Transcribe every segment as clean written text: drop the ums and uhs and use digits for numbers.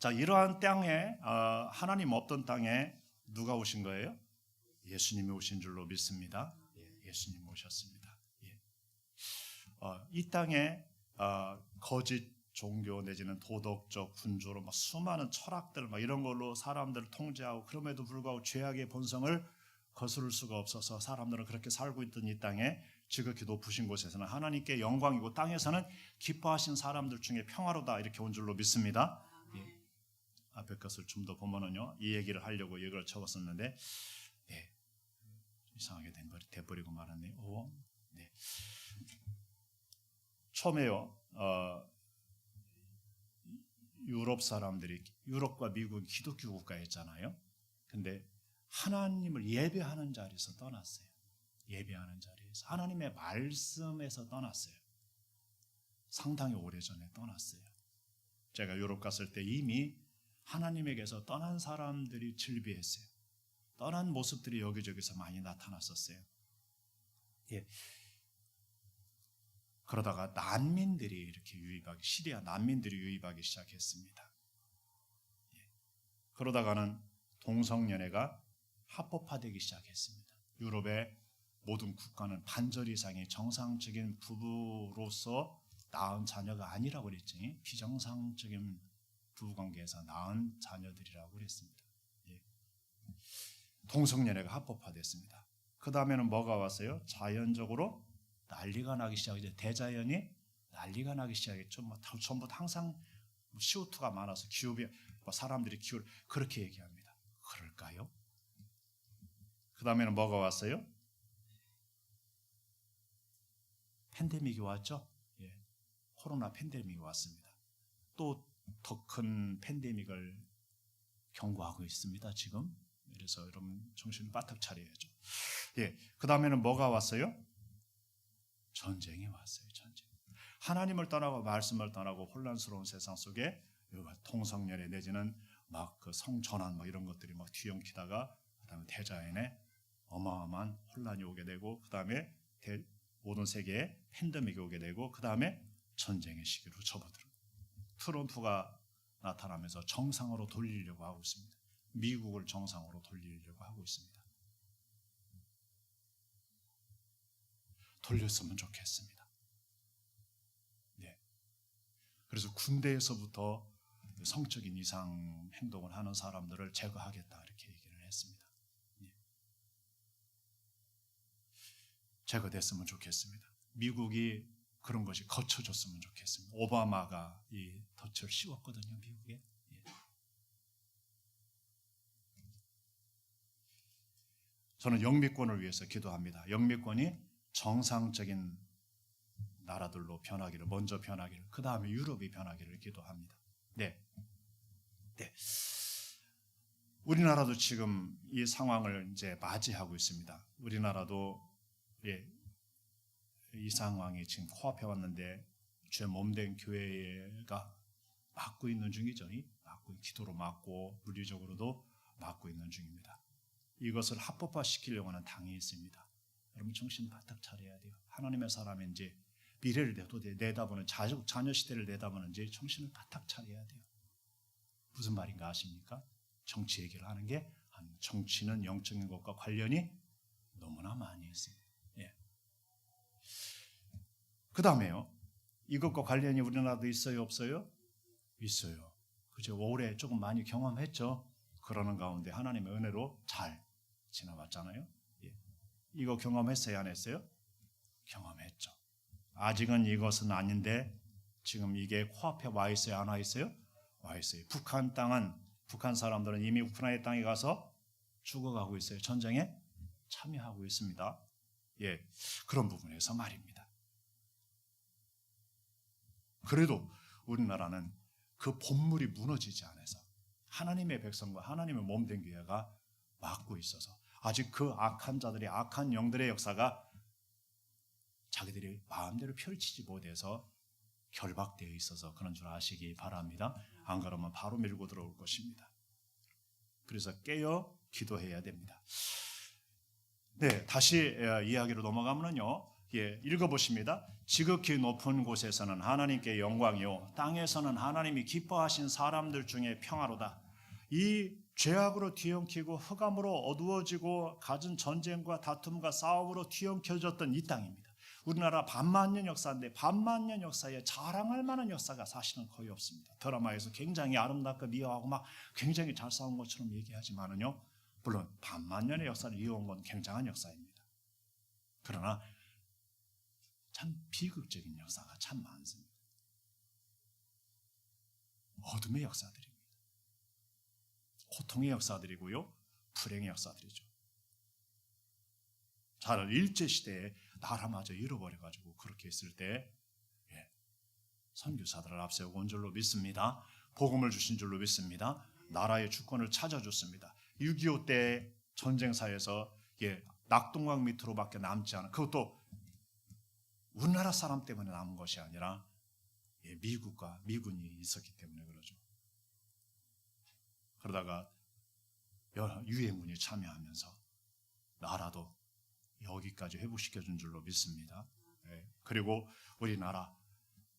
자, 이러한 땅에 하나님 없던 땅에 누가 오신 거예요? 예수님이 오신 줄로 믿습니다. 예수님이 오셨습니다. 이 땅에 거짓 종교 내지는 도덕적 군주로 막 수많은 철학들 막 이런 걸로 사람들을 통제하고, 그럼에도 불구하고 죄악의 본성을 거스를 수가 없어서 사람들은 그렇게 살고 있던 이 땅에 지극히 높으신 곳에서는 하나님께 영광이고 땅에서는 기뻐하신 사람들 중에 평화로다 이렇게 온 줄로 믿습니다. 앞에 것을 좀 더 보면은요, 이 얘기를 하려고 이걸 적었었는데 이상하게 돼버리고 말았네요. 처음에요, 유럽 사람들이, 유럽과 미국이 기독교 국가였잖아요. 근데 하나님을 예배하는 자리에서 떠났어요. 예배하는 자리에서, 하나님의 말씀에서 떠났어요. 상당히 오래전에 떠났어요. 제가 유럽 갔을 때 이미 하나님에게서 떠난 사람들이 즐비했어요. 떠난 모습들이 여기저기서 많이 나타났었어요. 그러다가 난민들이 이렇게 시리아 난민들이 유입하기 시작했습니다. 그러다가는 동성연애가 합법화되기 시작했습니다. 유럽의 모든 국가는 반절 이상이 정상적인 부부로서 낳은 자녀가 아니라고 그랬지, 비정상적인 부부관계에서 낳은 자녀들이라고 그랬습니다. 동성연애가 합법화됐습니다. 그 다음에는 뭐가 왔어요? 자연적으로 난리가 나기 시작했죠. 대자연이 난리가 나기 시작했죠. 전부 항상 CO2가 많아서 기후변, 사람들이 기후를 그렇게 얘기합니다. 그럴까요? 그 다음에는 뭐가 왔어요? 팬데믹이 왔죠. 코로나 팬데믹이 왔습니다. 또 더 큰 팬데믹을 경고하고 있습니다, 지금. 그래서 여러분 정신을 바짝 차려야죠. 그 다음에는 뭐가 왔어요? 전쟁이 왔어요. 전쟁. 하나님을 떠나고 말씀을 떠나고 혼란스러운 세상 속에 동성연애 내지는 막 그 성전환 막 이런 것들이 막 뒤엉키다가, 그다음에 대자연에 어마어마한 혼란이 오게 되고, 그다음에 모든 세계에 팬데믹이 오게 되고, 그다음에 전쟁의 시기로 접어들어요. 트럼프가 나타나면서 정상으로 돌리려고 하고 있습니다. 미국을 정상으로 돌리려고 하고 있습니다. 돌렸으면 좋겠습니다. 그래서 군대에서부터 성적인 이상 행동을 하는 사람들을 제거하겠다 이렇게 얘기를 했습니다. 제거됐으면 좋겠습니다. 미국이 그런 것이 거쳐졌으면 좋겠습니다. 오바마가 이 덫을 씌웠거든요, 미국에. 저는 영미권을 위해서 기도합니다. 영미권이 정상적인 나라들로 변하기를, 먼저 변하기를, 그 다음에 유럽이 변하기를 기도합니다. 우리나라도 지금 이 상황을 이제 맞이하고 있습니다. 우리나라도 이 상황이 지금 코앞에 왔는데 죄 몸된 교회가 막고 있는 중이죠. 기도로 막고 물리적으로도 막고 있는 중입니다. 이것을 합법화시키려고 하는 당이 있습니다. 여러분 정신 바짝 차려야 돼요. 하나님의 사람인지 미래를 내다보는 자녀 시대를 내다보는지 정신을 바짝 차려야 돼요. 무슨 말인가 아십니까? 정치 얘기를 하는 게, 정치는 영적인 것과 관련이 너무나 많이 있습니다. 그 다음에요, 이것과 관련이 우리나라도 있어요, 없어요? 있어요. 그죠? 올해 조금 많이 경험했죠. 그러는 가운데 하나님의 은혜로 잘 지나왔잖아요. 이거 경험했어요, 안 했어요? 경험했죠. 아직은 이것은 아닌데 지금 이게 코앞에 와 있어요, 안 와 있어요? 와 있어요. 북한 사람들은 이미 우크라이나 땅에 가서 죽어가고 있어요. 전쟁에 참여하고 있습니다. 그런 부분에서 말입니다. 그래도 우리나라는 그 본물이 무너지지 않아서 하나님의 백성과 하나님의 몸된 교회가 막고 있어서 아직 그 악한 자들이, 악한 영들의 역사가 자기들이 마음대로 펼치지 못해서 결박되어 있어서 그런 줄 아시기 바랍니다. 안 그러면 바로 밀고 들어올 것입니다. 그래서 깨어 기도해야 됩니다. 다시 이야기로 넘어가면요, 읽어보십니다. 지극히 높은 곳에서는 하나님께 영광이요 땅에서는 하나님이 기뻐하신 사람들 중에 평화로다. 이 죄악으로 뒤엉키고 흑암으로 어두워지고 갖은 전쟁과 다툼과 싸움으로 뒤엉켜졌던 이 땅입니다. 우리나라 반만년 역사인데 반만년 역사에 자랑할 만한 역사가 사실은 거의 없습니다. 드라마에서 굉장히 아름답고 미화하고 막 굉장히 잘 싸운 것처럼 얘기하지만은요, 물론 반만년의 역사를 이어온 건 굉장한 역사입니다. 그러나 참 비극적인 역사가 참 많습니다. 어둠의 역사들입니다. 고통의 역사들이고요, 불행의 역사들이죠. 잘 일제시대에 나라마저 잃어버려가지고 그렇게 있을 때 선교사들을 앞세우고 온 줄로 믿습니다. 복음을 주신 줄로 믿습니다. 나라의 주권을 찾아줬습니다. 6.25 때 전쟁사에서 낙동강 밑으로밖에 남지 않은, 그것도 우리나라 사람 때문에 남은 것이 아니라 미국과 미군이 있었기 때문에 그러죠. 그러다가 유해군이 참여하면서 나라도 여기까지 회복시켜준 줄로 믿습니다. 그리고 우리나라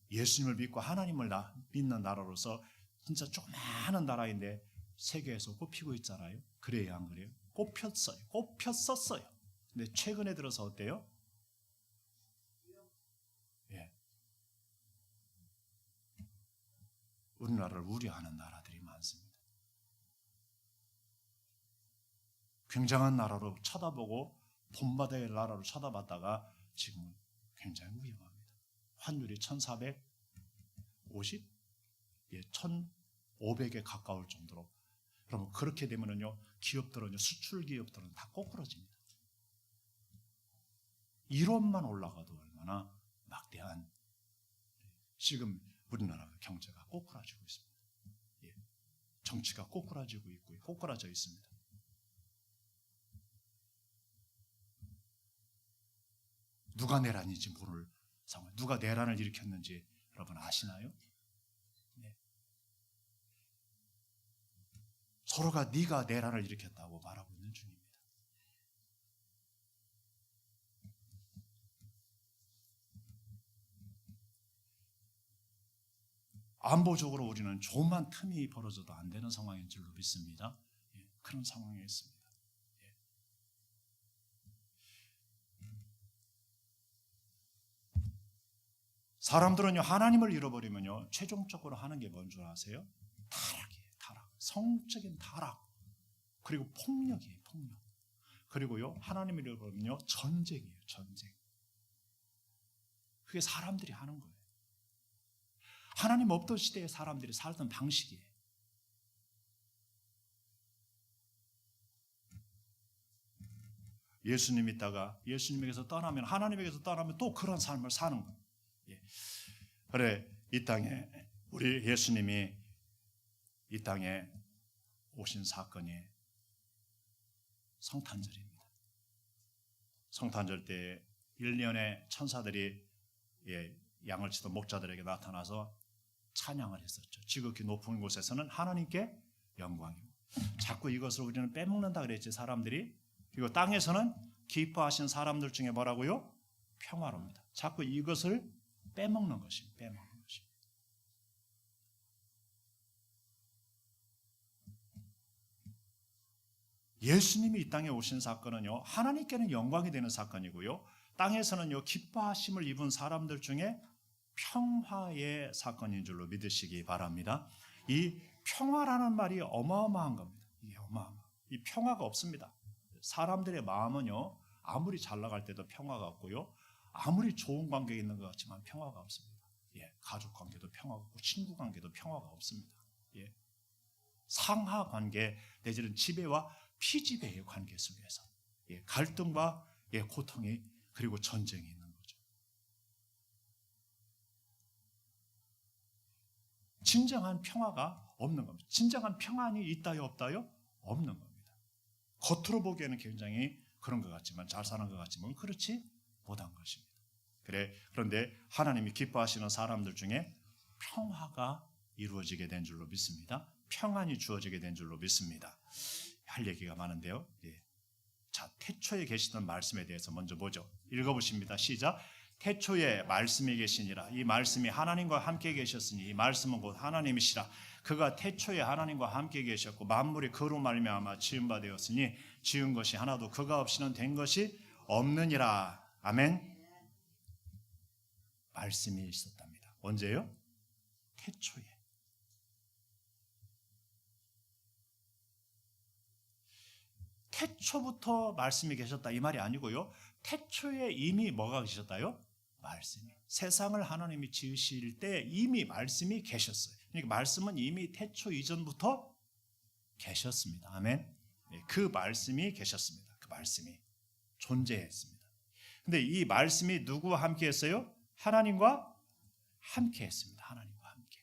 예수님을 믿고 하나님을 믿는 나라로서 진짜 조그마한 나라인데 세계에서 꼽히고 있잖아요. 그래야 안 그래요? 꼽혔었어요. 근데 최근에 들어서 어때요? 우리나라를 우려하는 나라들이 많습니다. 굉장한 나라로 쳐다보고 본받아야 할 나라로 쳐다봤다가 지금은 굉장히 위험합니다. 환율이 1450? 1500에 가까울 정도로. 여러분 그렇게 되면은요, 기업들은, 수출 기업들은 다 꼬꾸라집니다. 1원만 올라가도 얼마나 막대한, 지금 우리나라 경제가 꼬꾸라지고 있습니다. 정치가 꼬꾸라지고 있고 꼬꾸라져 있습니다. 누가 내란인지 모를 상황, 누가 내란을 일으켰는지 여러분 아시나요? 서로가 네가 내란을 일으켰다고 말하고 있는 중입니다. 안보적으로 우리는 조금만 틈이 벌어져도 안 되는 상황인 줄로 믿습니다. 그런 상황에 있습니다. 사람들은요, 하나님을 잃어버리면요, 최종적으로 하는 게 뭔 줄 아세요? 타락이에요. 타락. 성적인 타락. 그리고 폭력이에요. 폭력. 그리고요, 하나님을 잃어버리면요, 전쟁이에요. 전쟁. 그게 사람들이 하는 거예요. 하나님 없던 시대에 사람들이 살던 방식이에요. 예수님 있다가 예수님에게서 떠나면, 하나님에게서 떠나면 또 그런 삶을 사는 거예요. 그래, 이 땅에 우리 예수님이 이 땅에 오신 사건이 성탄절입니다. 성탄절 때 1년에 천사들이 양을 치던 목자들에게 나타나서 찬양을 했었죠. 지극히 높은 곳에서는 하나님께 영광이고. 자꾸 이것을 우리는 빼먹는다 그랬지, 사람들이. 그리고 땅에서는 기뻐하신 사람들 중에 뭐라고요? 평화로입니다. 자꾸 이것을 빼먹는 것입니다. 빼먹는 것입니다. 예수님이 이 땅에 오신 사건은요, 하나님께는 영광이 되는 사건이고요, 땅에서는요, 기뻐하심을 입은 사람들 중에 평화의 사건인 줄로 믿으시기 바랍니다. 이 평화라는 말이 어마어마한 겁니다. 이게 이 평화가 없습니다. 사람들의 마음은요, 아무리 잘 나갈 때도 평화가 없고요, 아무리 좋은 관계에 있는 것 같지만 평화가 없습니다. 가족 관계도 평화가 없고 친구 관계도 평화가 없습니다. 상하 관계 내지는 지배와 피지배의 관계 속에서 갈등과 고통이, 그리고 전쟁이 있는 거죠. 진정한 평화가 없는 겁니다. 진정한 평안이 있다요 없다요? 없는 겁니다. 겉으로 보기에는 굉장히 그런 것 같지만, 잘 사는 것 같지만 그렇지 못한 것입니다. 그런데 하나님이 기뻐하시는 사람들 중에 평화가 이루어지게 된 줄로 믿습니다. 평안이 주어지게 된 줄로 믿습니다. 할 얘기가 많은데요. 자, 태초에 계시던 말씀에 대해서 먼저 보죠. 읽어보십니다. 시작. 태초에 말씀이 계시니라. 이 말씀이 하나님과 함께 계셨으니 이 말씀은 곧 하나님이시라. 그가 태초에 하나님과 함께 계셨고 만물이 그로 말미암아 지은 바 되었으니 지은 것이 하나도 그가 없이는 된 것이 없느니라. 아멘. 말씀이 있었답니다. 언제요? 태초에. 태초부터 말씀이 계셨다 이 말이 아니고요. 태초에 이미 뭐가 계셨다요? 말씀이. 세상을 하나님이 지으실 때 이미 말씀이 계셨어요. 그러니까 말씀은 이미 태초 이전부터 계셨습니다. 아멘. 그 말씀이 계셨습니다. 그 말씀이 존재했습니다. 근데 이 말씀이 누구와 함께 했어요? 하나님과 함께 했습니다. 하나님과 함께.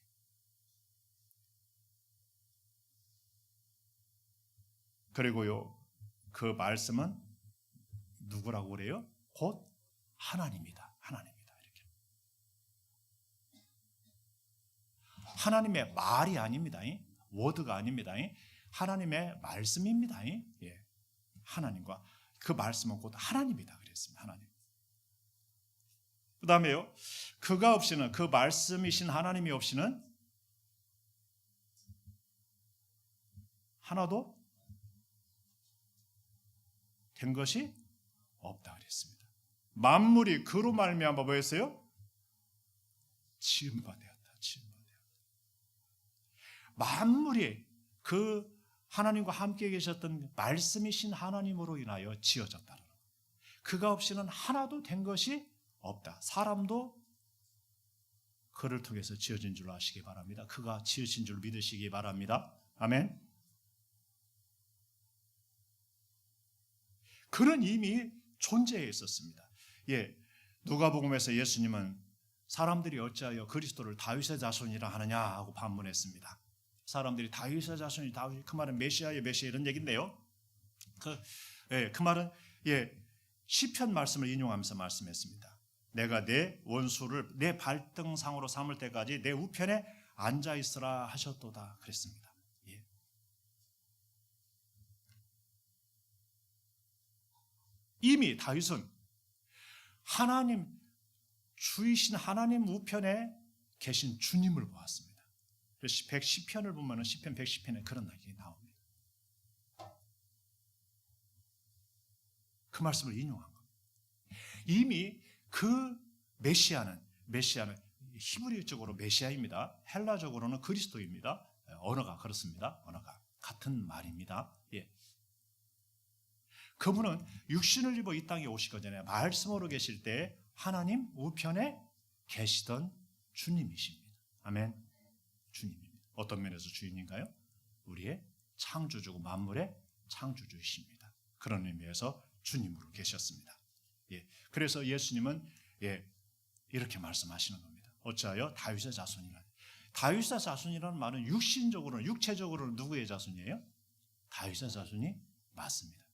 그리고요, 그 말씀은 누구라고 그래요? 곧 하나님이다. 하나님이다. 이렇게. 하나님의 말이 아닙니다. 워드가 아닙니다. 하나님의 말씀입니다. 예. 하나님과 그 말씀은 곧 하나님이다. 그랬습니다. 하나님. 그 다음에요, 그가 없이는, 그 말씀이신 하나님이 없이는 하나도 된 것이 없다 그랬습니다. 만물이 그로 말미암아 뭐였어요? 지은 바 되었다. 지은 바 되었다. 만물이 그 하나님과 함께 계셨던 말씀이신 하나님으로 인하여 지어졌다는 것. 그가 없이는 하나도 된 것이 없다. 사람도 그를 통해서 지어진 줄 아시기 바랍니다. 그가 지으신 줄 믿으시기 바랍니다. 아멘. 그런 이미 존재해 있었습니다. 예, 누가복음에서 예수님은 사람들이 어찌하여 그리스도를 다윗의 자손이라 하느냐 하고 반문했습니다. 사람들이 다윗의 자손이 다윗, 그 말은 메시아의 메시아 이런 얘기인데요. 그 말은 시편 말씀을 인용하면서 말씀했습니다. 내가 내 원수를 내 발등상으로 삼을 때까지 내 우편에 앉아 있으라 하셨도다 그랬습니다. 예. 이미 다윗은 하나님 주이신 하나님 우편에 계신 주님을 보았습니다. 그래서 110편을 보면 시편 110편에 그런 얘기 나옵니다. 그 말씀을 인용한 겁니다. 이미 그 메시아는 히브리적으로 메시아입니다. 헬라적으로는 그리스도입니다. 언어가 그렇습니다. 언어가 같은 말입니다. 예. 그분은 육신을 입어 이 땅에 오시기 전에 말씀으로 계실 때 하나님 우편에 계시던 주님이십니다. 아멘. 주님입니다. 어떤 면에서 주인인가요? 우리의 창조주고 만물의 창조주이십니다. 그런 의미에서 주님으로 계셨습니다. 예. 그래서 예수님은 이렇게 말씀하시는 겁니다. 어찌하여 다윗의 자손이라. 다윗의 자손이라는 말은 육신적으로는 육체적으로는 누구의 자손이에요? 다윗의 자손이 맞습니다.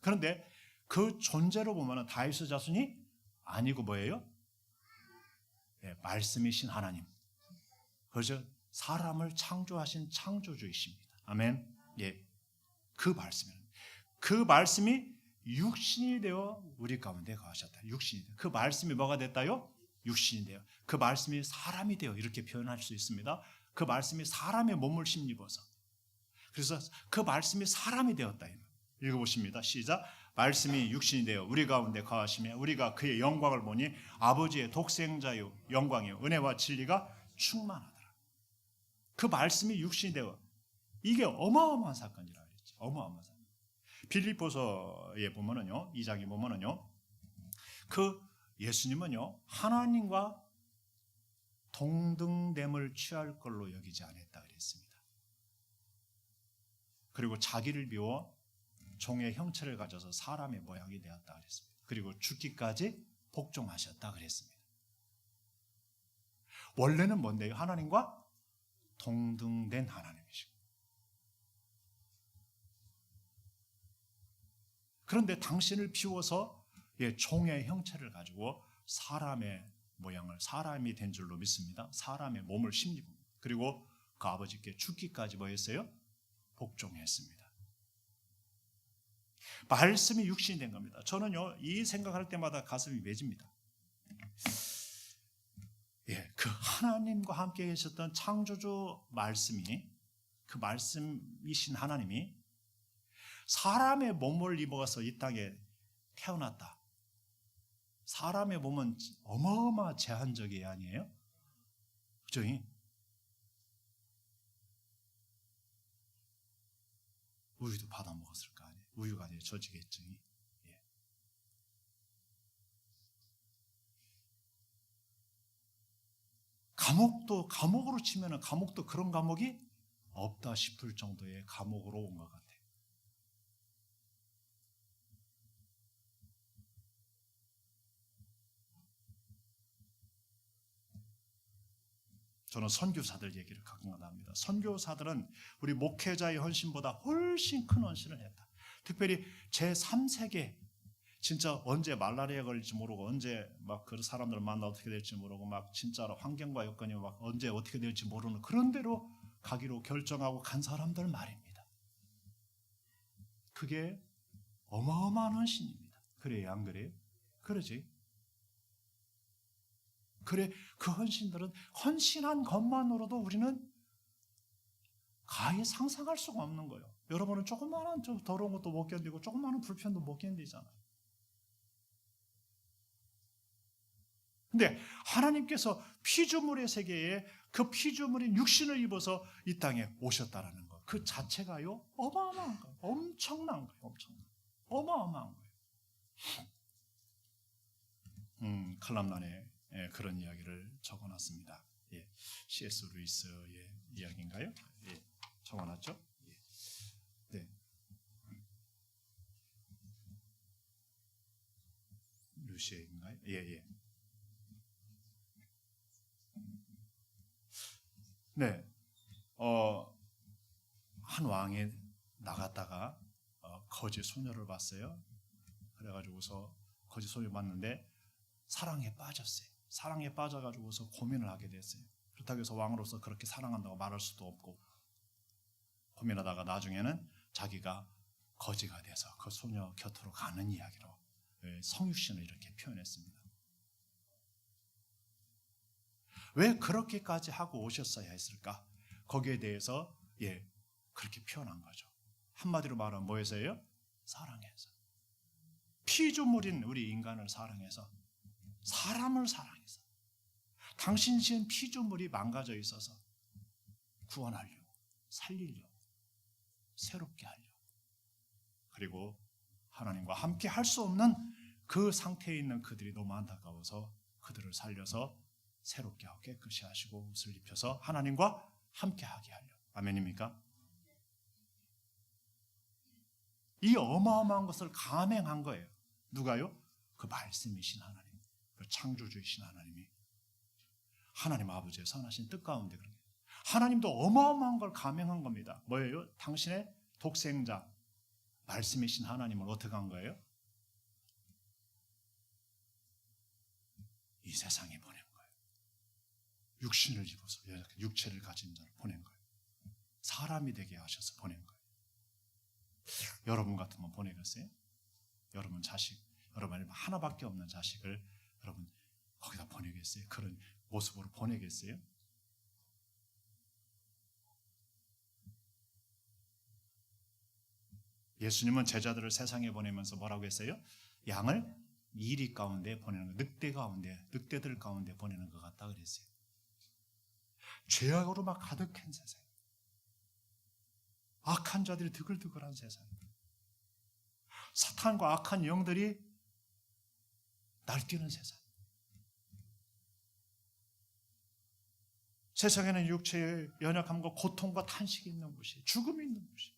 그런데 그 존재로 보면 다윗의 자손이 아니고 뭐예요? 말씀이신 하나님. 그래서 사람을 창조하신 창조주이십니다. 아멘. 예. 그 말씀입니다. 그 말씀이 육신이 되어 우리 가운데 거하셨다. 육신이 되어. 그 말씀이 뭐가 됐다요? 육신이 되어. 그 말씀이 사람이 되어 이렇게 표현할 수 있습니다. 그 말씀이 사람의 몸을 심입어서. 그래서 그 말씀이 사람이 되었다. 읽어보십니다. 시작. 말씀이 육신이 되어 우리 가운데 거하시며 우리가 그의 영광을 보니 아버지의 독생자요 영광이요 은혜와 진리가 충만하더라. 그 말씀이 육신이 되어. 이게 어마어마한 사건이라 그랬죠. 어마어마한 사건. 빌립보서에 보면은요, 2장에 보면은요, 그 예수님은요 하나님과 동등됨을 취할 걸로 여기지 않았다 그랬습니다. 그리고 자기를 비워 종의 형체를 가져서 사람의 모양이 되었다 그랬습니다. 그리고 죽기까지 복종하셨다 그랬습니다. 원래는 뭔데요? 하나님과 동등된 하나님이시고. 그런데 당신을 비워서 종의 형체를 가지고 사람의 모양을 사람이 된 줄로 믿습니다. 사람의 몸을 심리고 그리고 그 아버지께 죽기까지 뭐 했어요? 복종했습니다. 말씀이 육신이 된 겁니다. 저는요, 이 생각할 때마다 가슴이 맺힙니다. 예, 그 하나님과 함께 계셨던 창조주 말씀이, 그 말씀이신 하나님이 사람의 몸을 입어서 이 땅에 태어났다. 사람의 몸은 어마어마 제한적이 아니에요? 그죠? 우유도 받아 먹었을 거 아니에요? 우유가 아니에요, 저지겠죠. 예. 감옥으로 치면은 감옥도 그런 감옥이 없다 싶을 정도의 감옥으로 온 것 같아요. 저는 선교사들 얘기를 가끔 합니다. 선교사들은 우리 목회자의 헌신보다 훨씬 큰 헌신을 했다. 특별히 제3세계, 진짜 언제 말라리아 걸릴지 모르고, 언제 막 그 사람들 만나 어떻게 될지 모르고, 막 진짜로 환경과 여건이 막 언제 어떻게 될지 모르는 그런 데로 가기로 결정하고 간 사람들 말입니다. 그게 어마어마한 헌신입니다. 그래요, 안 그래요? 그러지. 그래, 그 헌신들은 헌신한 것만으로도 우리는 가히 상상할 수가 없는 거예요. 여러분은 조그마한 좀 더러운 것도 못 견디고 조그마한 불편도 못 견디잖아요. 근데 하나님께서 피조물의 세계에 그 피조물인 육신을 입어서 이 땅에 오셨다라는 것, 그 자체가요 어마어마한 거예요. 엄청난 거예요. 어마어마한 거예요. 칼럼난에 그런 이야기를 적어놨습니다. 예, C.S. 루이스의 이야기인가요? 예, 적어놨죠? 예. 네. 루시에인가요? 예. 네. 한 왕이 나갔다가 거지 소녀를 봤어요. 그래가지고서 거지 소녀를 봤는데 사랑에 빠졌어요. 사랑에 빠져가지고서 고민을 하게 됐어요. 그렇다고 해서 왕으로서 그렇게 사랑한다고 말할 수도 없고, 고민하다가 나중에는 자기가 거지가 돼서 그 소녀 곁으로 가는 이야기로 성육신을 이렇게 표현했습니다. 왜 그렇게까지 하고 오셨어야 했을까? 거기에 대해서 그렇게 표현한 거죠. 한마디로 말하면 뭐에서예요? 사랑해서. 피조물인 우리 인간을 사랑해서, 사람을 사랑해서, 당신 지은 피조물이 망가져 있어서 구원하려고, 살리려고, 새롭게 하려고, 그리고 하나님과 함께 할 수 없는 그 상태에 있는 그들이 너무 안타까워서 그들을 살려서 새롭게 하고 깨끗이 하시고 옷을 입혀서 하나님과 함께 하게 하려고. 아멘입니까? 이 어마어마한 것을 감행한 거예요. 누가요? 그 말씀이신 하나님, 그 창조주이신 하나님이, 하나님 아버지의 선하신 뜻 가운데 그렇게 하나님도 어마어마한 걸 감행한 겁니다. 뭐예요? 당신의 독생자 말씀이신 하나님을 어떻게 한 거예요? 이 세상에 보낸 거예요. 육신을 입어서 육체를 가진 자를 보낸 거예요. 사람이 되게 하셔서 보낸 거예요. 여러분 같으면 보내겠어요? 여러분 자식, 여러분 하나밖에 없는 자식을 여러분 거기다 보내겠어요? 그런 모습으로 보내겠어요? 예수님은 제자들을 세상에 보내면서 뭐라고 했어요? 양을 이리 가운데 보내는 거, 늑대들 가운데 보내는 것 같다 그랬어요. 죄악으로 막 가득한 세상, 악한 자들이 드글드글한 세상, 사탄과 악한 영들이 날뛰는 세상, 세상에는 육체의 연약함과 고통과 탄식이 있는 곳이, 죽음이 있는 곳이,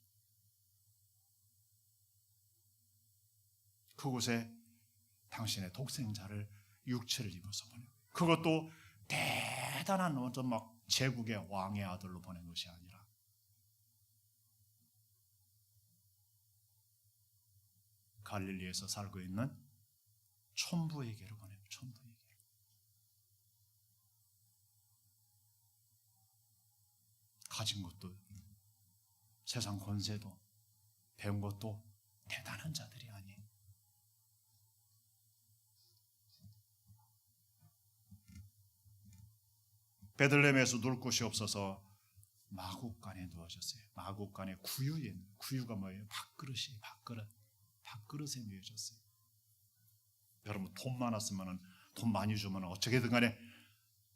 그곳에 당신의 독생자를 육체를 입어서 보내고, 그것도 대단한 어떤 막 제국의 왕의 아들로 보낸 것이 아니라 갈릴리에서 살고 있는 촌부에게로 보내고, 촌부에게로. 가진 것도, 세상 권세도, 배운 것도 대단한 자들이 아니에요. 베들레헴에서 누울 곳이 없어서 마구간에 누워졌어요. 마구간에 구유에, 구유가 뭐예요? 밥그릇이 밥그릇에 누워졌어요. 여러분 돈 많았으면, 돈 많이 주면 어떻게든 간에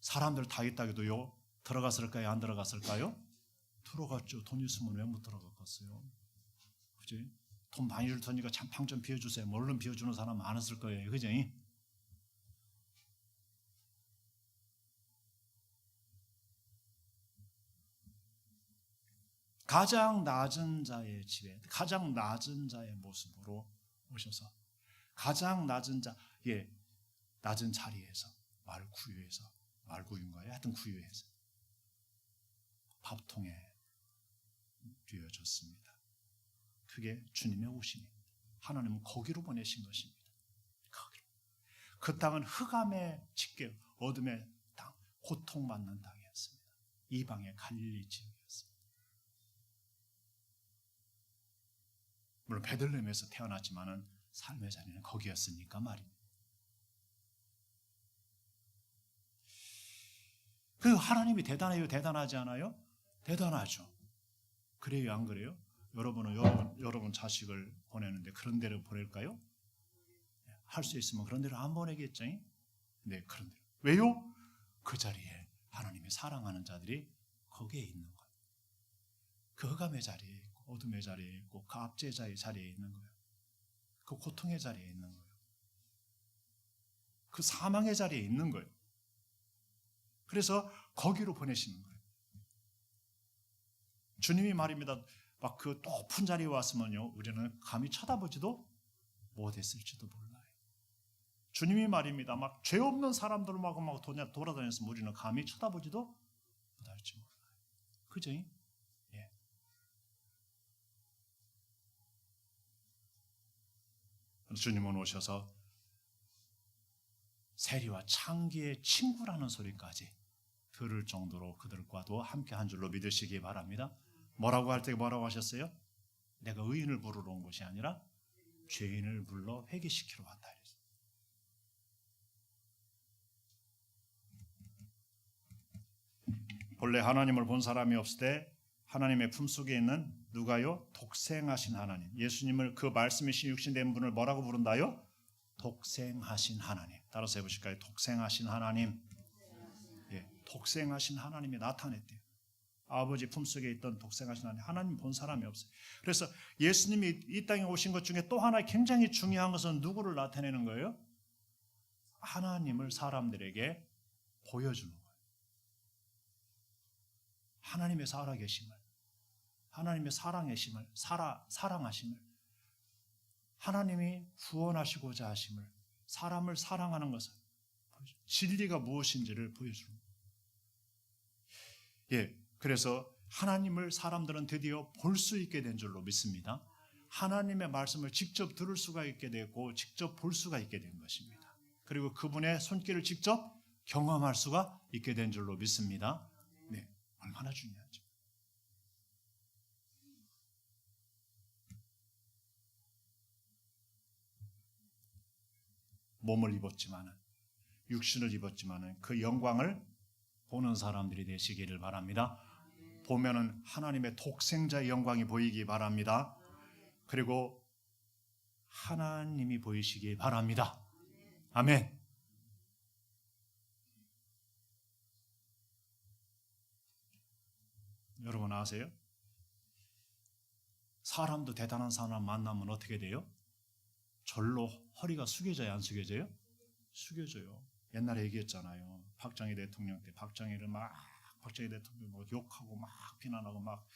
사람들 다 있다기도요 들어갔을까요? 안 들어갔을까요? 들어갔죠. 돈 있으면 왜 못 들어갔겠어요? 그지? 돈 많이 줄 테니까 방 좀 비워주세요. 얼른 비워주는 사람 많았을 거예요. 그지? 가장 낮은 자의 집에, 가장 낮은 자의 모습으로 오셔서 가장 낮은 낮은 자리에서, 말구유인가요? 하여튼 구유에서 밥통에 뉘어졌습니다. 그게 주님의 오심입니다. 하나님은 거기로 보내신 것입니다. 거기로. 그 땅은 흑암의 집계, 어둠의 땅, 고통받는 땅이었습니다. 이방의 갈릴리 지역이었습니다. 물론 베들레헴에서 태어났지만은 삶의 자리는 거기였으니까 말입니다. 그 하나님이 대단해요? 대단하지 않아요? 대단하죠. 그래요? 안 그래요? 여러분은 여러분 자식을 보내는데 그런 데로 보낼까요? 할 수 있으면 그런 데로 안 보내겠죠? 네, 그런 데로. 왜요? 그 자리에 하나님이 사랑하는 자들이 거기에 있는 거예요. 그 흑암의 자리에 있고, 어둠의 자리에 있고, 그 압제자의 자리에 있는 거예요. 그 고통의 자리에 있는 거예요. 그 사망의 자리에 있는 거예요. 그래서 거기로 보내시는 거예요. 주님이 말입니다. 막 그 높은 자리에 왔으면요, 우리는 감히 쳐다보지도 못했을지도 몰라요. 주님이 말입니다. 막 죄 없는 사람들하고 막 돌아다녔으면 우리는 감히 쳐다보지도 못할지 몰라요. 그죠? 예. 주님은 오셔서 세리와 창기의 친구라는 소리까지 들을 정도로 그들과도 함께 한 줄로 믿으시기 바랍니다. 뭐라고 할 때 뭐라고 하셨어요? 내가 의인을 부르러 온 것이 아니라 죄인을 불러 회개시키러 왔다. 본래 하나님을 본 사람이 없을 때 하나님의 품속에 있는 누가요? 독생하신 하나님. 예수님을, 그 말씀이신 육신된 분을 뭐라고 부른다요? 독생하신 하나님. 따라서 해보실까요? 독생하신 하나님. 예, 독생하신 하나님이 나타냈대요. 아버지 품속에 있던 독생하신 하나님. 하나님 본 사람이 없어요. 그래서 예수님이 이 땅에 오신 것 중에 또 하나 굉장히 중요한 것은 누구를 나타내는 거예요? 하나님을 사람들에게 보여주는 거예요. 하나님의 살아계심을, 하나님의 사랑하심을, 하나님이 구원하시고자 하심을, 사람을 사랑하는 것을, 진리가 무엇인지를 보여주는 거예요. 예, 그래서 하나님을 사람들은 드디어 볼 수 있게 된 줄로 믿습니다. 하나님의 말씀을 직접 들을 수가 있게 되고 직접 볼 수가 있게 된 것입니다. 그리고 그분의 손길을 직접 경험할 수가 있게 된 줄로 믿습니다. 네, 얼마나 중요하죠. 몸을 입었지만은, 육신을 입었지만은 그 영광을 보는 사람들이 되시기를 바랍니다. 보면은 하나님의 독생자의 영광이 보이기 바랍니다. 그리고 하나님이 보이시기 바랍니다. 아멘. 여러분 아세요? 사람도 대단한 사람 만나면 어떻게 돼요? 절로 허리가 숙여져요, 안 숙여져요? 숙여져요. 옛날에 얘기했잖아요. 박정희 대통령 때 박정희 대통령 뭐 욕하고 막 비난하고 막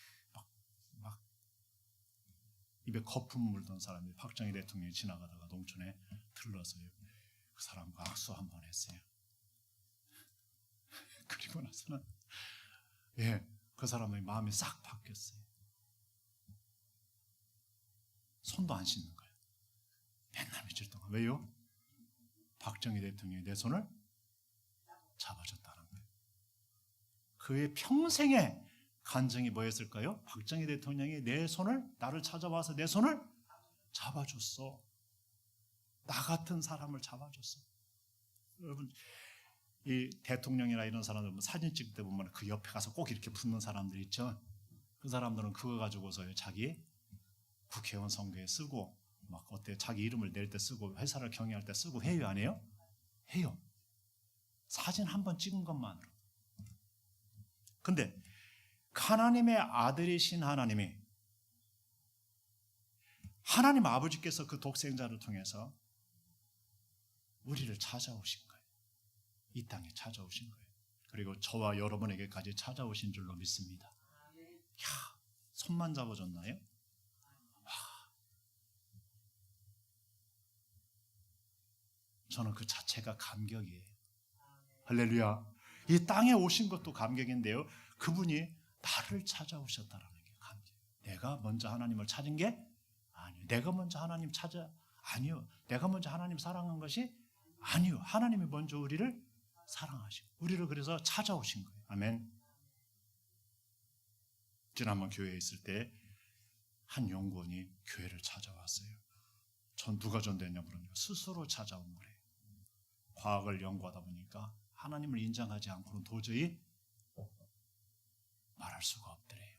입에 거품 물던 사람이 박정희 대통령이 지나가다가 농촌에 들러서요. 그 사람과 악수 한번 했어요. 그리고 나서는 그 사람의 마음이 싹 바뀌었어요. 손도 안 씻는 거예요. 맨날 며칠 동안. 왜요? 박정희 대통령이 내 손을 잡아줬다는 거예요. 그의 평생의 간증이 뭐였을까요? 박정희 대통령이 나를 찾아와서 내 손을 잡아줬어. 나 같은 사람을 잡아줬어. 여러분, 이 대통령이나 이런 사람들 사진 찍을 때 보면 그 옆에 가서 꼭 이렇게 붙는 사람들 있죠. 그 사람들은 그거 가지고서 자기 국회의원 선거에 쓰고 막 어때 자기 이름을 낼 때 쓰고 회사를 경영할 때 쓰고 해요, 안 해요? 해요. 사진 한 번 찍은 것만으로. 근데 하나님의 아들이신 하나님이 하나님 아버지께서 그 독생자를 통해서 우리를 찾아오신 거예요. 이 땅에 찾아오신 거예요. 그리고 저와 여러분에게까지 찾아오신 줄로 믿습니다. 야, 손만 잡아줬나요? 와, 저는 그 자체가 감격이에요. 할렐루야. 이 땅에 오신 것도 감격인데요. 그분이 나를 찾아오셨다라는 게 감격. 내가 먼저 하나님을 찾은 게 아니요. 내가 먼저 하나님 찾아 아니요. 내가 먼저 하나님 사랑한 것이 아니요. 하나님이 먼저 우리를 사랑하시고 우리를 그래서 찾아오신 거예요. 아멘. 지난번 교회에 있을 때 한 연구원이 교회를 찾아왔어요. 전 누가 전도했냐 물으니까 스스로 찾아온 거래요. 과학을 연구하다 보니까 하나님을 인정하지 않고는 도저히 말할 수가 없더래요.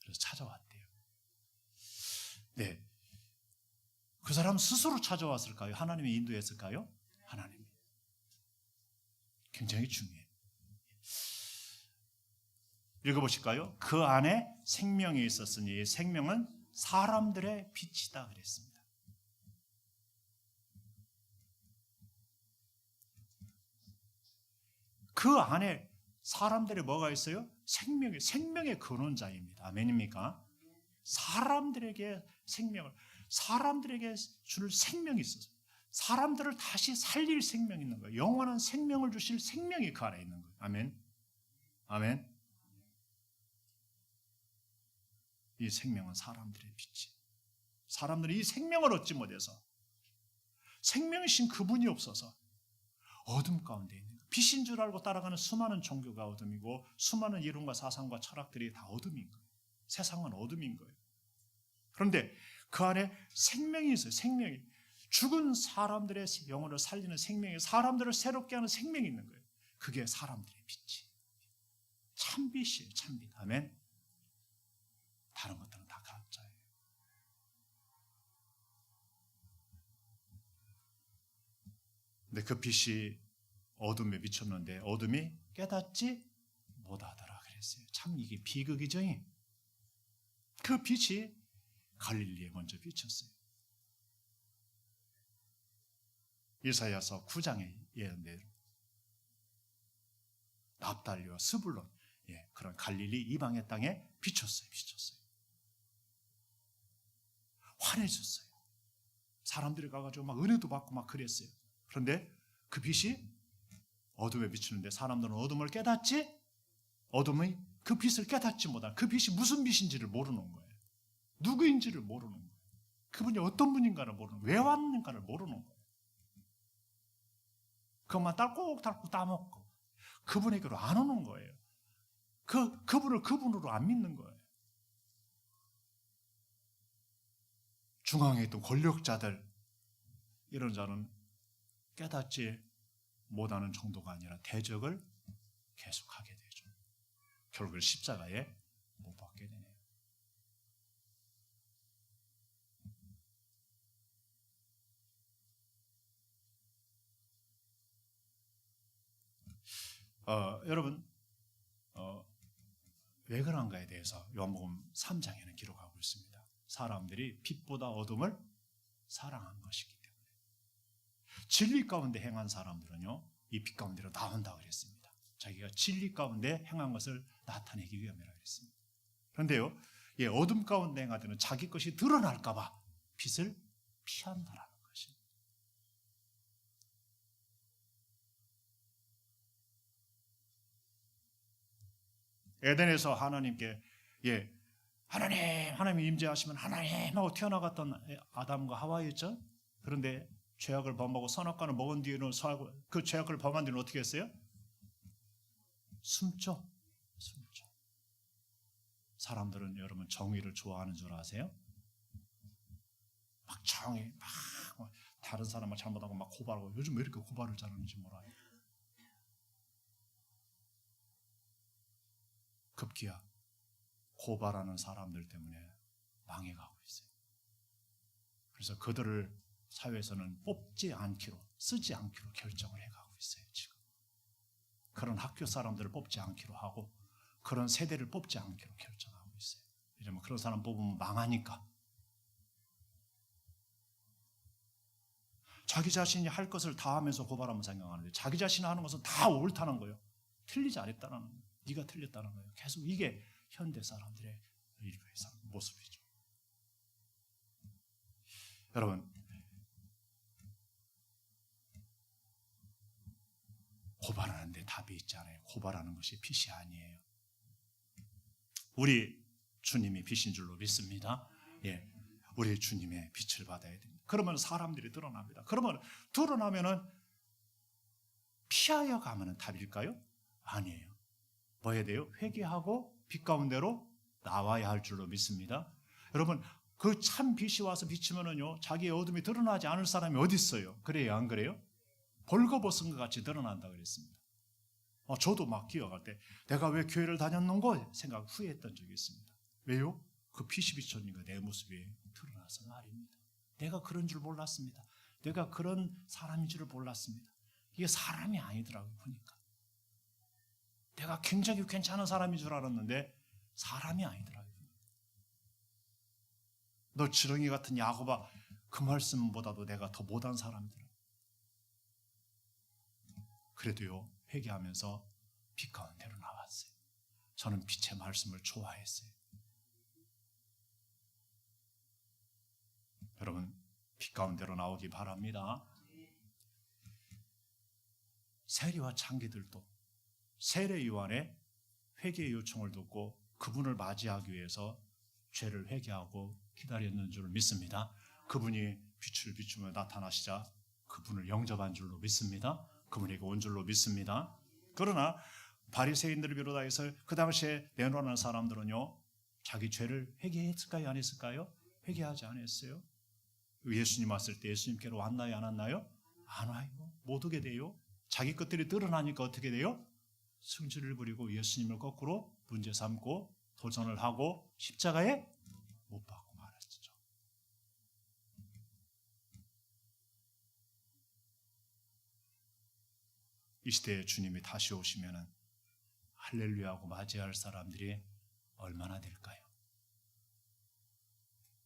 그래서 찾아왔대요. 네, 그 사람 스스로 찾아왔을까요? 하나님이 인도했을까요? 하나님이. 굉장히 중요해요. 읽어보실까요? 그 안에 생명이 있었으니 생명은 사람들의 빛이다 그랬습니다. 그 안에 사람들의 뭐가 있어요? 생명의 근원자입니다. 아멘입니까? 사람들에게 사람들에게 줄 생명이 있어서 사람들을 다시 살릴 생명이 있는 거예요. 영원한 생명을 주실 생명이 그 안에 있는 거예요. 아멘. 아멘. 이 생명은 사람들의 빛이. 사람들이 이 생명을 얻지 못해서 생명이신 그분이 없어서 어둠 가운데 있는 거예요. 빛인 줄 알고 따라가는 수많은 종교가 어둠이고 수많은 이론과 사상과 철학들이 다 어둠인 거예요. 세상은 어둠인 거예요. 그런데 그 안에 생명이 있어요. 생명이. 죽은 사람들의 영혼을 살리는 생명이, 사람들을 새롭게 하는 생명이 있는 거예요. 그게 사람들의 빛이. 참빛이에요. 참빛. 아멘. 다른 것들은 다 가짜예요. 근데 그 빛이 어둠에 비쳤는데 어둠이 깨닫지 못하더라 그랬어요. 참 이게 비극이죠. 그 빛이 갈릴리에 먼저 비쳤어요. 이사야서 9장에 예언대로 납달리와 스불론, 그런 갈릴리 이방의 땅에 비쳤어요. 환해졌어요. 사람들이 가가지고 막 은혜도 받고 막 그랬어요. 그런데 그 빛이 어둠에 비추는데 사람들은 어둠을 깨닫지, 어둠의 그 빛을 깨닫지 못한, 그 빛이 무슨 빛인지를 모르는 거예요. 누구인지를 모르는 거예요. 그분이 어떤 분인가를 모르는 거예요. 왜 왔는가를 모르는 거예요. 그것만 딸꾹딸꾹 따먹고 그분에게로 안 오는 거예요. 그분을 그분으로 안 믿는 거예요. 중앙에 있던 권력자들, 이런 자는 깨닫지 못하는 정도가 아니라 대적을 계속하게 되죠. 결국 십자가에 못 박게 되네요. 여러분, 왜 그런가에 대해서 요한복음 3장에는 기록하고 있습니다. 사람들이 빛보다 어둠을 사랑한 것이기 때문에. 진리 가운데 행한 사람들은요, 이 빛 가운데로 나온다 그랬습니다. 자기가 진리 가운데 행한 것을 나타내기 위함이라 그랬습니다. 그런데요, 어둠 가운데 행하되는 자기 것이 드러날까 봐 빛을 피한다라는 것입니다. 에덴에서 하나님께 하나님이 임재하시면 하나님 하고 튀어나갔던 아담과 하와였죠. 그런데 죄악을 범하고 선악과를 먹은 뒤에는 그 죄악을 범한 뒤에는 어떻게 했어요? 숨죠. 사람들은 여러분 정의를 좋아하는 줄 아세요? 막 정의 막 다른 사람을 잘못하고 막 고발하고, 요즘 왜 이렇게 고발을 잘하는지 몰라요. 급기야 고발하는 사람들 때문에 망해가고 있어요. 그래서 그들을 사회에서는 뽑지 않기로, 쓰지 않기로 결정을 해가고 있어요. 지금 그런 학교 사람들을 뽑지 않기로 하고 그런 세대를 뽑지 않기로 결정하고 있어요. 왜냐면 그런 사람 뽑으면 망하니까. 자기 자신이 할 것을 다 하면서 고발하면 생각하는데 자기 자신이 하는 것은 다 옳다는 거예요. 틀리지 않았다는 거예요. 네가 틀렸다는 거예요. 계속 이게 현대 사람들의 일부의 모습이죠. 여러분, 고발하는데 답이 있잖아요. 고발하는 것이 빛이 아니에요. 우리 주님이 빛인 줄로 믿습니다. 예, 우리 주님의 빛을 받아야 됩니다. 그러면 사람들이 드러납니다. 그러면 드러나면은 피하여 가면은 답일까요? 아니에요. 뭐 해야 돼요? 회개하고 빛 가운데로 나와야 할 줄로 믿습니다. 여러분, 그 참 빛이 와서 비치면은요, 자기의 어둠이 드러나지 않을 사람이 어디 있어요? 그래요, 안 그래요? 벌거벗은 것 같이 드러난다 그랬습니다. 저도 막 기억할 때 내가 왜 교회를 다녔는고 생각 후회했던 적이 있습니다. 왜요? 그 빛이 비쳤으니까 내 모습이 드러나서 말입니다. 내가 그런 줄 몰랐습니다. 내가 그런 사람인 줄을 몰랐습니다. 이게 사람이 아니더라고요, 보니까. 내가 굉장히 괜찮은 사람인 줄 알았는데 사람이 아니더라고요. 너 지렁이 같은 야곱아, 그 말씀보다도 내가 더 못한 사람이더라고요. 그래도요, 회개하면서 빛 가운데로 나왔어요. 저는 빛의 말씀을 좋아했어요. 여러분, 빛 가운데로 나오기 바랍니다. 세리와 창기들도 세례 요한의 회개 요청을 듣고 그분을 맞이하기 위해서 죄를 회개하고 기다렸는 줄 믿습니다. 그분이 빛을 비추며 나타나시자 그분을 영접한 줄로 믿습니다. 그분에게 온 줄로 믿습니다. 그러나 바리새인들을 비롯해서 그 당시에 내놓는 사람들은요, 자기 죄를 회개했을까요? 안 했을까요? 회개하지 않았어요. 예수님 왔을 때 예수님께로 왔나요? 안 왔나요? 안 와요. 못 오게 돼요. 자기 것들이 드러나니까 어떻게 돼요? 승질을 부리고 예수님을 거꾸로 문제 삼고 도전을 하고 십자가에 못 박고 말았죠. 이 시대에 주님이 다시 오시면은 할렐루야하고 맞이할 사람들이 얼마나 될까요?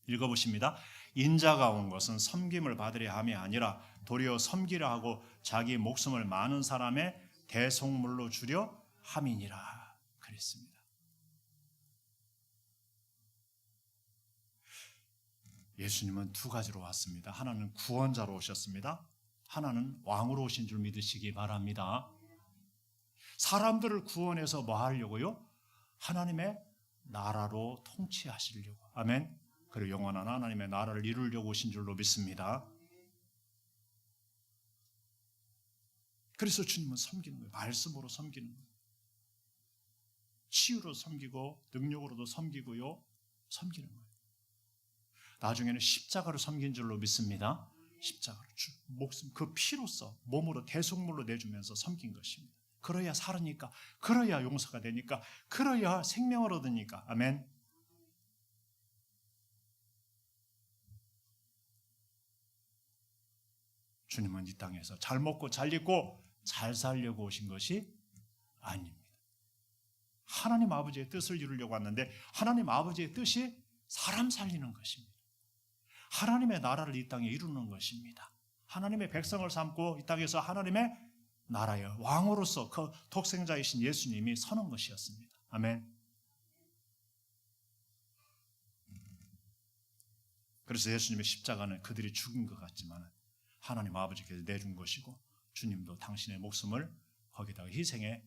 읽어보십니다. 인자가 온 것은 섬김을 받으려 함이 아니라 도리어 섬기려 하고 자기 목숨을 많은 사람의 대속물로 주려 함이니라 그랬습니다. 예수님은 두 가지로 왔습니다. 하나는 구원자로 오셨습니다. 하나는 왕으로 오신 줄 믿으시기 바랍니다. 사람들을 구원해서 뭐 하려고요? 하나님의 나라로 통치하시려고. 아멘. 그리고 영원한 하나님의 나라를 이루려고 오신 줄로 믿습니다. 그래서 주님은 섬기는 거예요. 말씀으로 섬기는 거예요. 치유로 섬기고 능력으로도 섬기고요. 섬기는 거예요. 나중에는 십자가로 섬긴 줄로 믿습니다. 십자가로 목숨 그 피로써 몸으로 대속물로 내주면서 섬긴 것입니다. 그래야 살으니까, 그래야 용서가 되니까, 그래야 생명을 얻으니까. 아멘. 주님은 이 땅에서 잘 먹고 잘 입고 잘 살려고 오신 것이 아닙니다. 하나님 아버지의 뜻을 이루려고 왔는데 하나님 아버지의 뜻이 사람 살리는 것입니다. 하나님의 나라를 이 땅에 이루는 것입니다. 하나님의 백성을 삼고 이 땅에서 하나님의 나라의 왕으로서 그 독생자이신 예수님이 서는 것이었습니다. 아멘. 그래서 예수님의 십자가는 그들이 죽은 것 같지만 하나님 아버지께서 내준 것이고 주님도 당신의 목숨을 거기다가 희생의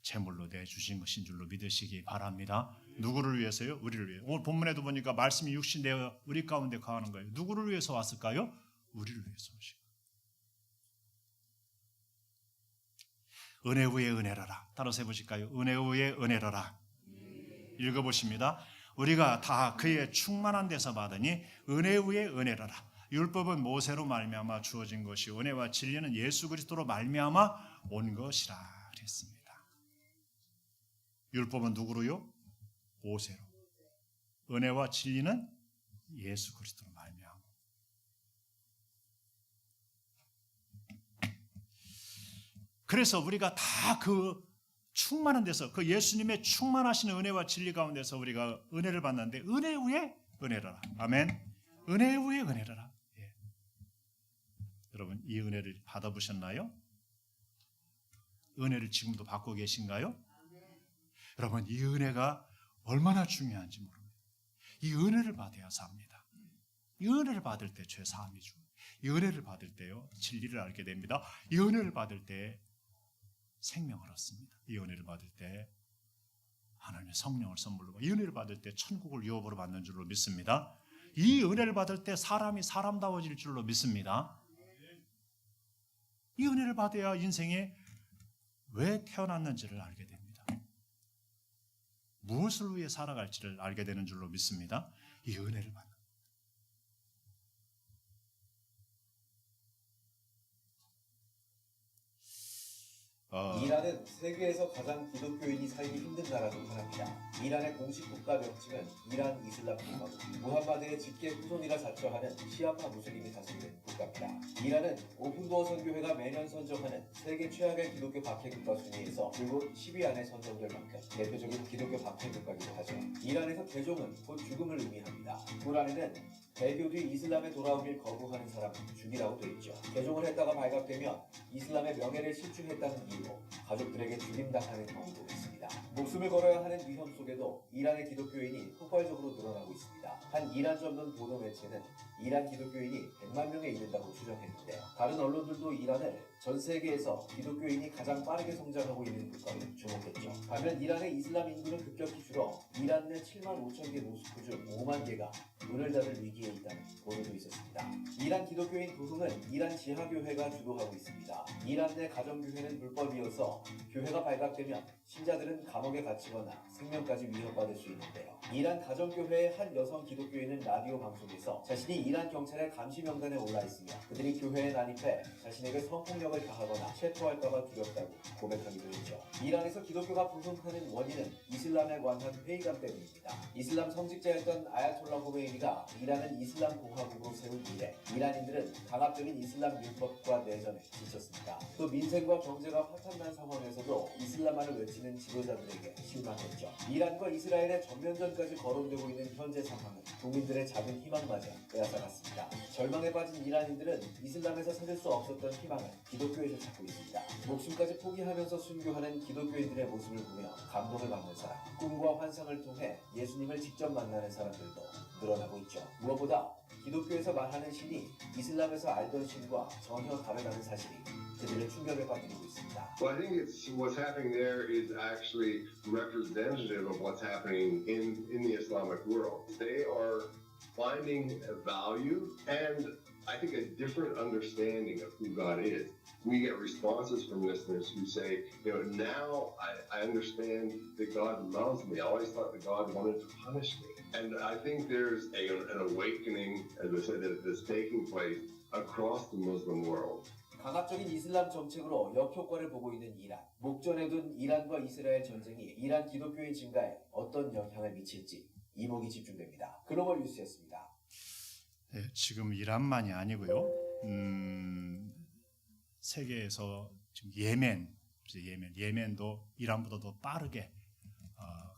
제물로 내주신 것인 줄로 믿으시기 바랍니다. 누구를 위해서요? 우리를 위해. 오늘 본문에도 보니까 말씀이 육신되어 우리 가운데 거하는 거예요. 누구를 위해서 왔을까요? 우리를 위해서 오시고. 은혜 위에 은혜라라. 따라서 해보실까요? 은혜 위에 은혜라라. 읽어보십니다. 우리가 다 그의 충만한 데서 받으니 은혜 위에 은혜라라. 율법은 모세로 말미암아 주어진 것이 은혜와 진리는 예수 그리스도로 말미암아 온 것이라 그랬습니다. 율법은 누구로요? 모세로. 은혜와 진리는 예수 그리스도로 말미암아. 그래서 우리가 다 그 충만한 데서 그 예수님의 충만하신 은혜와 진리 가운데서 우리가 은혜를 받는데 은혜 위에 은혜라. 아멘. 은혜 위에 은혜라. 예. 여러분 이 은혜를 받아보셨나요? 은혜를 지금도 받고 계신가요? 여러분 이 은혜가 얼마나 중요한지 모릅니다. 이 은혜를 받아야 삽니다. 이 은혜를 받을 때 죄 사함이 줍니다. 이 은혜를 받을 때요 진리를 알게 됩니다. 이 은혜를 받을 때 생명을 얻습니다. 이 은혜를 받을 때 하나님의 성령을 선물로 이 은혜를 받을 때 천국을 유업으로 받는 줄로 믿습니다. 이 은혜를 받을 때 사람이 사람다워질 줄로 믿습니다. 이 은혜를 받아야 인생에 왜 태어났는지를 알게 됩니다. 무엇을 위해 살아갈지를 알게 되는 줄로 믿습니다. 이 은혜를 받는 이란은 세계에서 가장 기독교인이 살기 힘든 나라 중 하나입니다. 이란의 공식 국가 명칭은 이란 이슬람 공화국. 무함마드의 직계 후손이라 자처하는 시아파 무슬림이 다스리는 국가입니다. 이란은 오픈도어 선교회가 매년 선정하는 세계 최악의 기독교 박해 국가 순위에서 줄곧 10위 안에 선정될 만큼 대표적인 기독교 박해 국가이기도 하죠. 이란에서 개종은 곧 죽음을 의미합니다. 꾸란에는 배교 뒤 이슬람에 돌아오길 거부하는 사람은 죽이라고 되어 있죠. 개종을 했다가 발각되면 이슬람의 명예를 실추했다는 이유로 가족들에게 죽임당하는 경우도 있습니다. 목숨을 걸어야 하는 위험 속에도 이란의 기독교인이 폭발적으로 늘어나고 있습니다. 한 이란 전문 보도 매체는 이란 기독교인이 100만 명에 이른다고 추정했는데요. 다른 언론들도 이란을 전 세계에서 기독교인이 가장 빠르게 성장하고 있는 국가로 주목했죠. 반면 이란의 이슬람 인구는 급격히 줄어 이란 내 7만 5천 개 모스크 중 5만 개가 문을 닫을 위기에 있다는 보도도 있었습니다. 이란 기독교인 부흥은 이란 지하교회가 주도하고 있습니다. 이란 내 가정교회는 불법이어서 교회가 발각되면 신자들은 감옥에 갇히거나 생명까지 위협받을 수 있는데요. 이란 가정교회의 한 여성 기독교인은 라디오 방송에서 자신이 이란 경찰의 감시 명단에 올라 있으며 그들이 교회에 난입해 자신에게 성폭력을 가하거나 체포할까봐 두렵다고 고백하기도 했죠. 이란에서 기독교가 부흥하는 원인은 이슬람에 관한 회의감 때문입니다. 이슬람 성직자였던 아야톨라 호메이니가 이란은 이슬람 공화국으로 세운 이래 이란인들은 강압적인 이슬람 율법과 내전에 지쳤습니다. 또 민생과 경제가 파탄난 상황에서도 이슬람화를 외치는 지도자들에게 실망했죠. 이란과 이스라엘의 전면전까지 거론되고 있는 현재 상황은 국민들의 작은 희망마저 빼앗아갔습니다. 절망에 빠진 이란인들은 이슬람에서 찾을 수 없었던 희망을 기독교에서 찾고 있습니다. 목숨까지 포기하면서 순교하는 기독교인들의 모습을 보며 감동을 받는 사람, 꿈과 환상을 통해 예수님을 직접 만나는 사람들도 늘어나고 있죠. 무엇보다 기독교에서 말하는 신이 이슬람에서 알던 신과 전혀 다르다는 사실이 그들의 충격에 빠뜨리고 있습니다. Well, I think it's what's happening there is actually representative of what's happening in the Islamic world. They are finding a value and I think a different understanding of who God is. We get responses from listeners who say, now I understand that God loves me. I always thought that God wanted to punish me. And I think there's an awakening, as I said, that's taking place across the Muslim world. 강압적인 이슬람 정책으로 역효과를 보고 있는 이란. 목전에 둔 이란과 이스라엘 전쟁이 이란 기독교인 증가에 어떤 영향을 미칠지 이목이 집중됩니다. 글로벌 뉴스였습니다. 네, 지금 이란만이 아니고요. 세계에서 지금 예멘도 이란보다 더 빠르게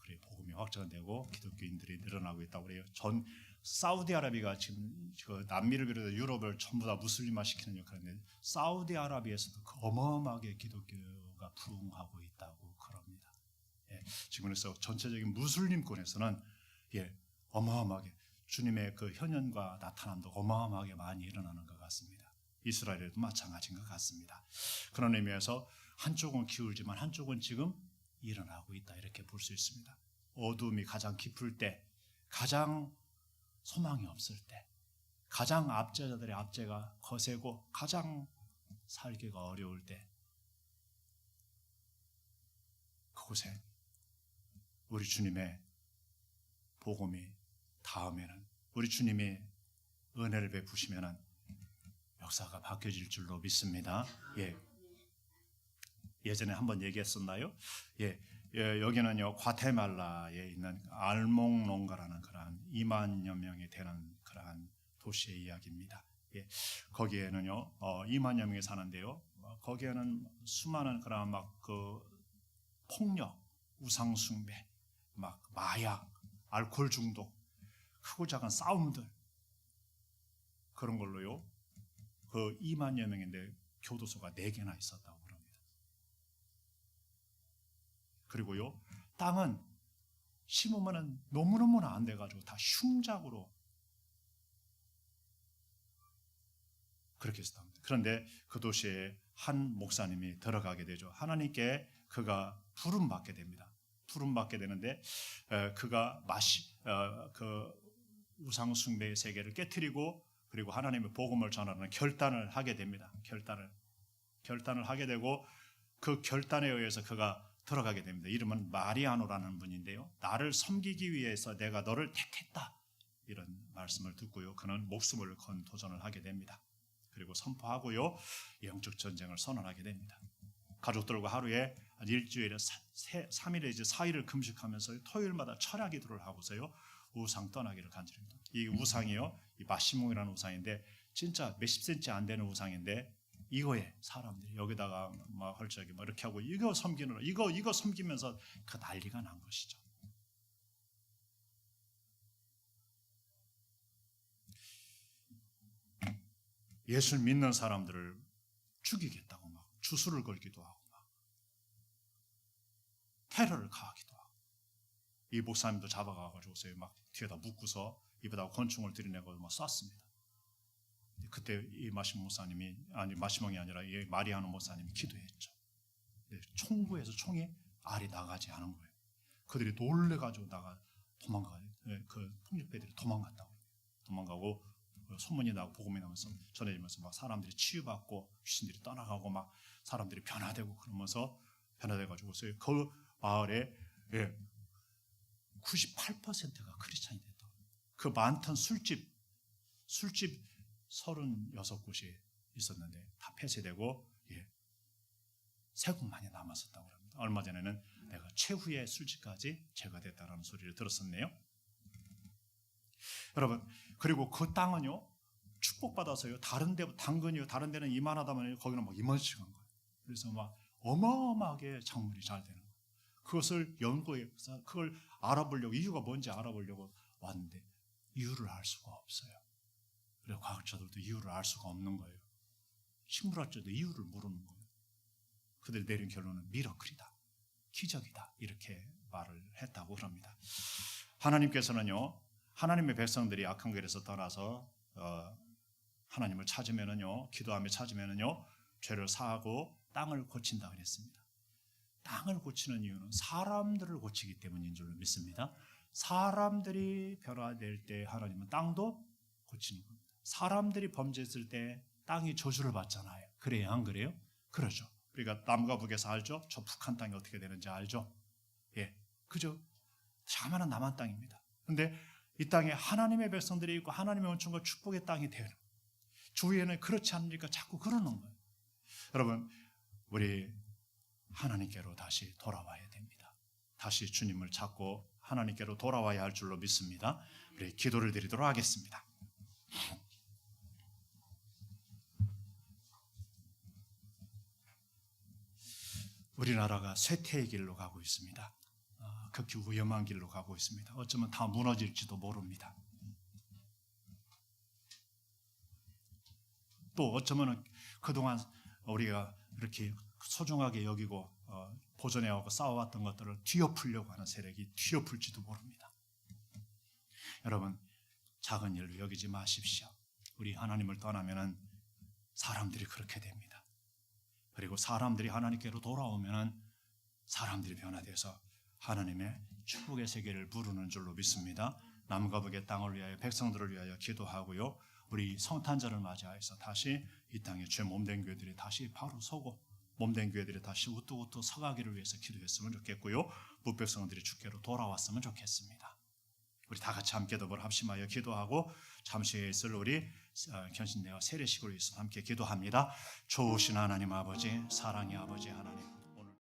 그래 복음이 확장되고 기독교인들이 늘어나고 있다고 그래요. 전 사우디아라비아가 지금 남미를 비롯해 유럽을 전부 다 무슬림화 시키는 역할인데 사우디아라비아에서도 어마어마하게 기독교가 부흥하고 있다고 그럽니다. 예, 지금 그래서 전체적인 무슬림권에서는 어마어마하게 주님의 그 현현과 나타남도 어마어마하게 많이 일어나는 것 같습니다. 이스라엘에도 마찬가지인 것 같습니다. 그런 의미에서 한쪽은 기울지만 한쪽은 지금 일어나고 있다 이렇게 볼 수 있습니다. 어둠이 가장 깊을 때, 가장 소망이 없을 때, 가장 압제자들의 압제가 거세고 가장 살기가 어려울 때 그곳에 우리 주님의 복음이 다음에는 우리 주님이 은혜를 베푸시면은 역사가 바뀌어질 줄로 믿습니다. 예. 예전에 한번 얘기했었나요? 예. 여기는요 과테말라에 있는 알몽농가라는 그러한 2만여 명이 되는 그러한 도시의 이야기입니다. 예. 거기에는요 2만여 명이 사는데요. 거기에는 수많은 그런 막 그 폭력, 우상 숭배, 막 마약, 알코올 중독, 크고 작은 싸움들 그런 걸로요. 그 2만여 명인데 교도소가 4개나 있었다고 그럽니다. 그리고요 땅은 심으면은 너무너무나 안 돼가지고 다 흉작으로 그렇게 했습니다. 그런데 그 도시에 한 목사님이 들어가게 되죠. 하나님께 그가 부름 받게 됩니다. 부름 받게 되는데 그가 그 우상 숭배의 세계를 깨트리고 그리고 하나님의 복음을 전하는 결단을 하게 됩니다. 결단을 하게 되고 그 결단에 의해서 그가 들어가게 됩니다. 이름은 마리아노라는 분인데요. 나를 섬기기 위해서 내가 너를 택했다. 이런 말씀을 듣고요. 그는 목숨을 건 도전을 하게 됩니다. 그리고 선포하고요. 영적 전쟁을 선언하게 됩니다. 가족들과 하루에 일주일에 3일에 이제 4일을 금식하면서 토요일마다 철야 기도를 하고서요. 우상 떠나기를 간절합니다. 이 우상이요. 이 마시몽이라는 우상인데 진짜 몇십 센치 안 되는 우상인데 이거에 사람들이 여기다가 막 헐적이 뭐 이렇게 하고 이거 섬기느라 이거 섬기면서 그 난리가 난 것이죠. 예수를 믿는 사람들을 죽이겠다고 막 주술을 걸기도 하고 막 테러를 가하기도 하고 이 목사님도 잡아가가지고서 막 뒤에다 묶고서 입에다가 권총을 들이내고 막 쐈습니다. 그때 이 마시몽이 아니라 이 마리아노 목사님이 기도했죠. 총구에서 총이 알이 나가지 않은 거예요. 그들이 놀래가지고 그 폭력배들이 도망가고 소문이 나고 복음이 나면서 전해지면서 막 사람들이 치유받고 귀신들이 떠나가고 막 사람들이 변화되고 그러면서 변화돼가지고 그 마을에 98%가 크리스찬이 됐다. 그 많던 술집 36곳이 있었는데 다 폐쇄되고 세 곳만이 남았었다고 합니다. 얼마 전에는 내가 최후의 술집까지 제거됐다라는 소리를 들었었네요. 여러분 그리고 그 땅은요 축복받아서요 다른 데 당근이요 다른 데는 이만하다면 거기는 막 이만씩 한 거예요. 그래서 막 어마어마하게 작물이 잘 되는 거예요. 그것을 연구해서 그걸 알아보려고 이유가 뭔지 알아보려고 왔는데 이유를 알 수가 없어요. 그리고 과학자들도 이유를 알 수가 없는 거예요. 식물학자도 이유를 모르는 거예요. 그들이 내린 결론은 미러클이다, 기적이다 이렇게 말을 했다고 합니다. 하나님께서는요 하나님의 백성들이 악한 길에서 떠나서 하나님을 찾으면은요 기도하며 찾으면은요 죄를 사하고 땅을 고친다 그랬습니다. 땅을 고치는 이유는 사람들을 고치기 때문인 줄로 믿습니다. 사람들이 변화될 때 하나님은 땅도 고치는 겁니다. 사람들이 범죄했을 때 땅이 저주를 받잖아요. 그래요, 안 그래요? 그렇죠. 우리가 남과 북에서 알죠? 저 북한 땅이 어떻게 되는지 알죠? 그죠? 자만한 남한 땅입니다. 그런데 이 땅에 하나님의 백성들이 있고 하나님의 원천과 축복의 땅이 되는 주위에는 그렇지 않으니까 자꾸 그러는 거예요. 여러분 우리 하나님께로 다시 돌아와야 됩니다. 다시 주님을 찾고 하나님께로 돌아와야 할 줄로 믿습니다. 우리 기도를 드리도록 하겠습니다. 우리나라가 쇠퇴의 길로 가고 있습니다. 극히 위험한 길로 가고 있습니다. 어쩌면 다 무너질지도 모릅니다. 또 어쩌면 그동안 우리가 이렇게 소중하게 여기고 보존해오고 쌓아왔던 것들을 뒤엎으려고 하는 세력이 뒤엎을지도 모릅니다. 여러분 작은 일로 여기지 마십시오. 우리 하나님을 떠나면은 사람들이 그렇게 됩니다. 그리고 사람들이 하나님께로 돌아오면은 사람들이 변화돼서 하나님의 축복의 세계를 부르는 줄로 믿습니다. 남과 북의 땅을 위하여 백성들을 위하여 기도하고요. 우리 성탄절을 맞이해서 다시 이 땅에 죄 몸된 교회들이 다시 바로 서고 몸된 교회들이 다시 우뚝우뚝 서가기를 위해서 기도했으면 좋겠고요. 북백성들이 주께로 돌아왔으면 좋겠습니다. 우리 다 같이 함께 더불어 합심하여 기도하고 잠시 있을 우리 견신내어 세례식으로 위해서 함께 기도합니다. 좋으신 하나님 아버지, 사랑의 아버지 하나님,